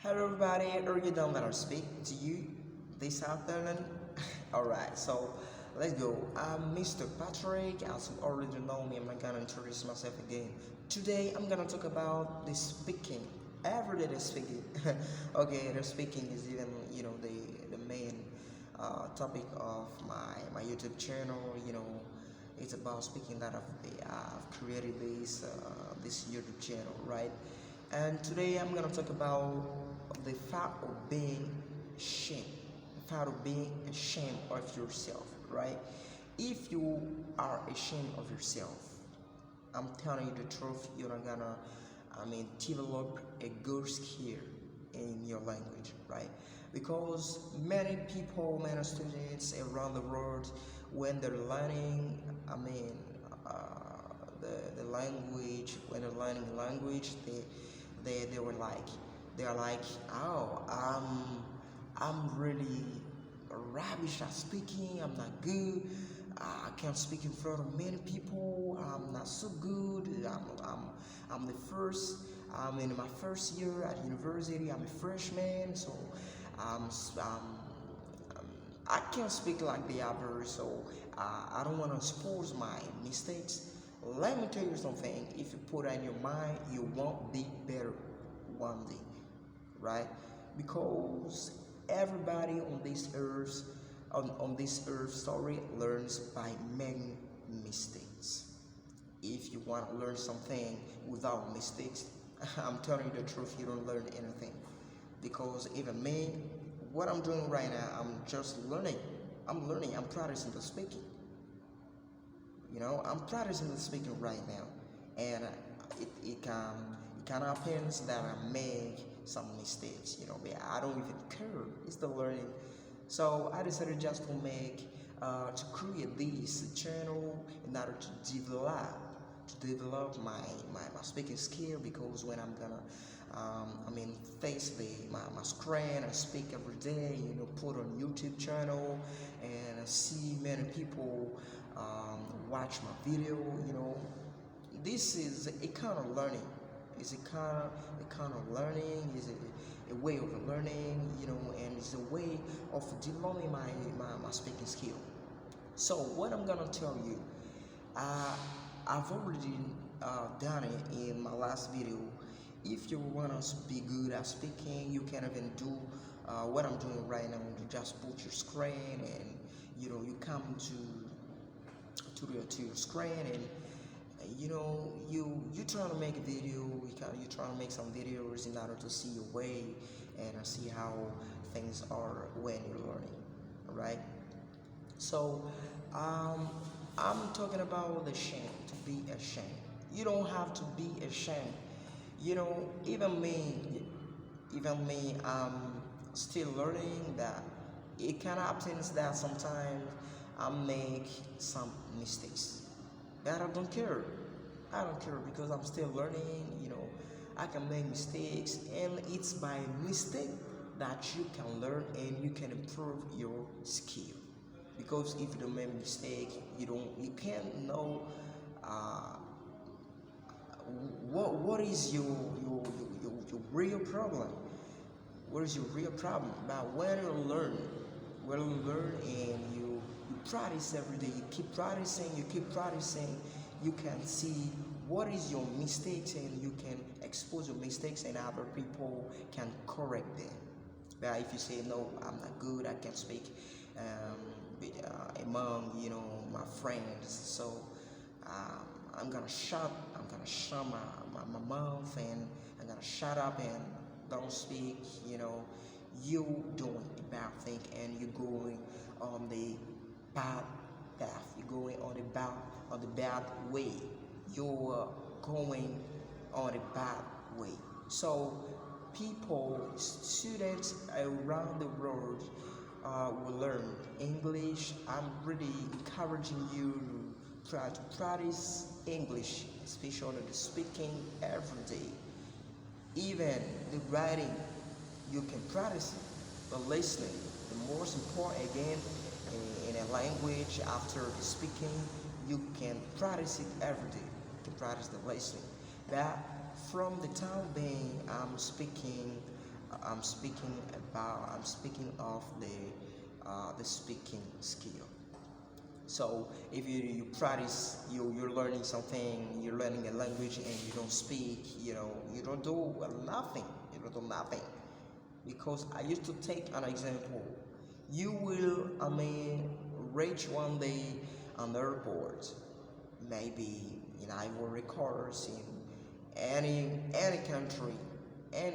Hello everybody, are you done that I speak to you this afternoon? Alright, so let's go. I'm Mr. Patrick. As you already know me, I'm not gonna introduce myself again. Today I'm gonna talk about the speaking. Every day the speaking. Okay, the speaking is even the main topic of my YouTube channel. It's about speaking that I've created this YouTube channel, right? And today I'm gonna talk about the fact of being ashamed, the fact of being ashamed of yourself, right? If you are ashamed of yourself, I'm telling you the truth, you're not gonna, develop a good skill in your language, right? Because many people, many students around the world, when they're learning, the language, when they're learning language, they were like, they are like, oh, I'm really rubbish at speaking. I'm not good. I can't speak in front of many people. I'm not so good. I'm the first. I'm in my first year at university. I'm a freshman, so um, I can't speak like the others. So I don't want to expose my mistakes. Let me tell you something. If you put it in your mind, you won't be better one day, right? Because everybody on this earth story learns by making mistakes. If you want to learn something without mistakes, I'm telling you the truth, you don't learn anything. Because even me, what I'm doing right now, I'm just learning. I'm learning, I'm practicing the speaking. I'm practicing the speaking right now, and it can happens that I make some mistakes, but I don't even care. It's the learning. So I decided just to create this channel in order to develop my speaking skill, because when I'm gonna face my screen and speak every day, put on YouTube channel and see many people watch my video, this is a kind of learning. It's a kind of learning. It's a way of learning, and it's a way of developing my speaking skill. So what I'm gonna tell you, uh, I've already done it in my last video. If you want to be good at speaking, you can even do what I'm doing right now. You just put your screen, and you come to your screen, and you trying to make a video. You trying to make some videos in order to see your way and see how things are when you're learning, right? So I'm talking about the shame, to be ashamed. You don't have to be ashamed. Even me, I'm still learning that it can happen that sometimes I make some mistakes. But I don't care. I don't care because I'm still learning. I can make mistakes, and it's by mistake that you can learn and you can improve your skill. Because if you don't make mistake, you can't know uh, what is your real problem. What is your real problem? But when you learn and you practice every day, you keep practicing, you can see what is your mistakes, and you can expose your mistakes, and other people can correct them. But if you say no, I'm not good, I can't speak among my friends, so um, I'm gonna shut my mouth, and I'm gonna shut up and don't speak. You doing a bad thing, and you're going on the bad path. You're going on the bad way. You're going on a bad way. So people, students around the world will learn English. I'm really encouraging you to try to practice English, especially the speaking every day. Even the writing, you can practice it. The listening, the most important again, in a language after the speaking, you can practice it every day. You can practice the listening. But from the time being, I'm speaking I'm speaking of the speaking skill. So if you practice, you're learning something, you're learning a language, and you don't speak, you don't do nothing. You don't do nothing. Because I used to take an example. You will, reach one day on the airport, maybe in Ivory Coast, in any country, and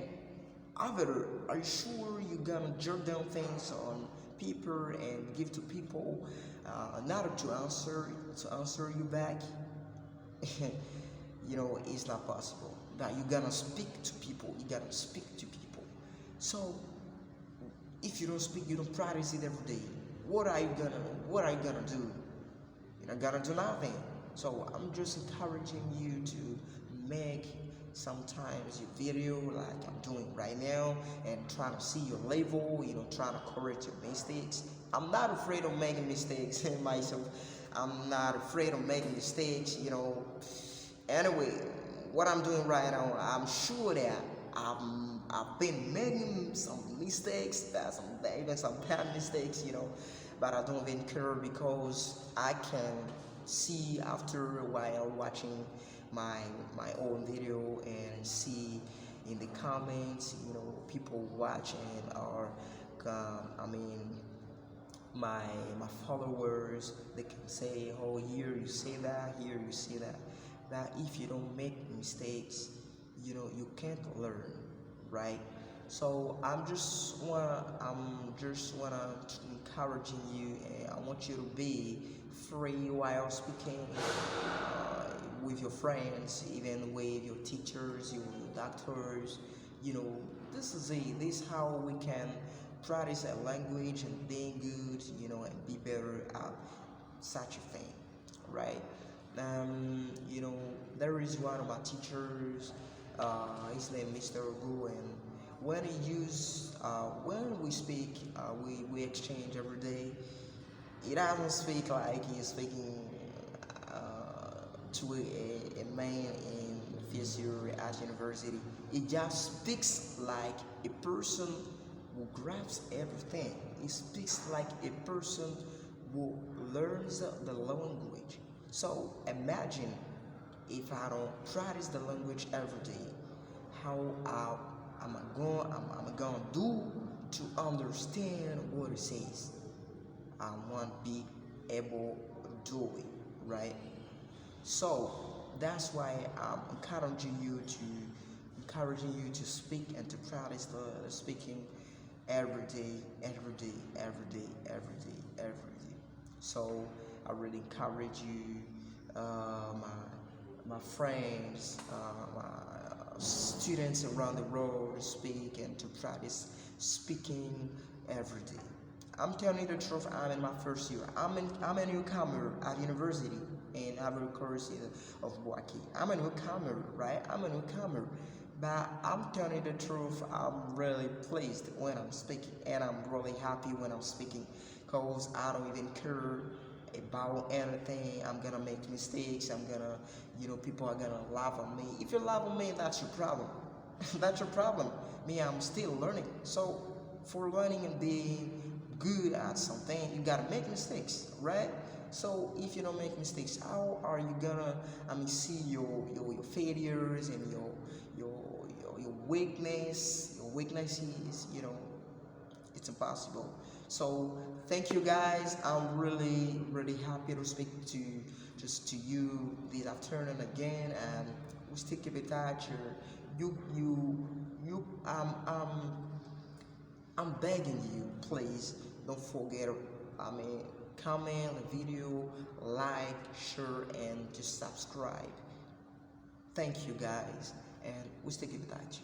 other. Are you sure you're gonna jot down things on paper and give to people in order to answer you back? It's not possible. That you're gonna speak to people. You gotta speak to people. So if you don't speak, you don't practice it every day. What are you gonna do? You're not gonna do nothing. So I'm just encouraging you to make sometimes your video like I'm doing right now and trying to see your level, trying to correct your mistakes. I'm not afraid of making mistakes myself. I'm not afraid of making mistakes. Anyway, what I'm doing right now, I'm sure that I've been making some mistakes, even some bad mistakes, but I don't even care because I can see after a while watching my own video and see in the comments, people watching or my followers, they can say, oh, here you say that, here you say that. But if you don't make mistakes, you can't learn, right? So I'm just wanna encouraging you, and I want you to be free while speaking with your friends, even with your teachers, your doctors. This is it. This is how we can practice a language and being good, and be better at such a thing, right? There is one of my teachers, his name Mr. Ogu, and when we speak, we exchange every day. He doesn't speak like he's speaking to a man in first year at university. He just speaks like a person who grabs everything. He speaks like a person who learns the language. So imagine if I don't practice the language every day, how am I gonna do to understand what it says? I won't be able to do it, right? So that's why I'm encouraging you to speak and to practice the speaking every day, every day, every day, every day, every day. So I really encourage you, my friends, my students around the world, to speak and to practice speaking every day. I'm telling you the truth. I'm in my first year. I'm a newcomer at university in Ivory Coast of Waki. I'm a newcomer, right? I'm a newcomer. But I'm telling you the truth, I'm really pleased when I'm speaking, and I'm really happy when I'm speaking, because I don't even care about anything. I'm gonna make mistakes. People are gonna laugh at me. If you laugh at me, that's your problem. That's your problem. Me, I'm still learning. So for learning and being good at something, you gotta make mistakes, right? So if you don't make mistakes, how are you gonna see your failures and your weaknesses? It's impossible. So thank you guys. I'm really really happy to speak to you this afternoon again, and we still keep in touch. You I'm begging you, please don't forget. Comment the video, like, share, and just subscribe. Thank you guys, and we still keep in touch.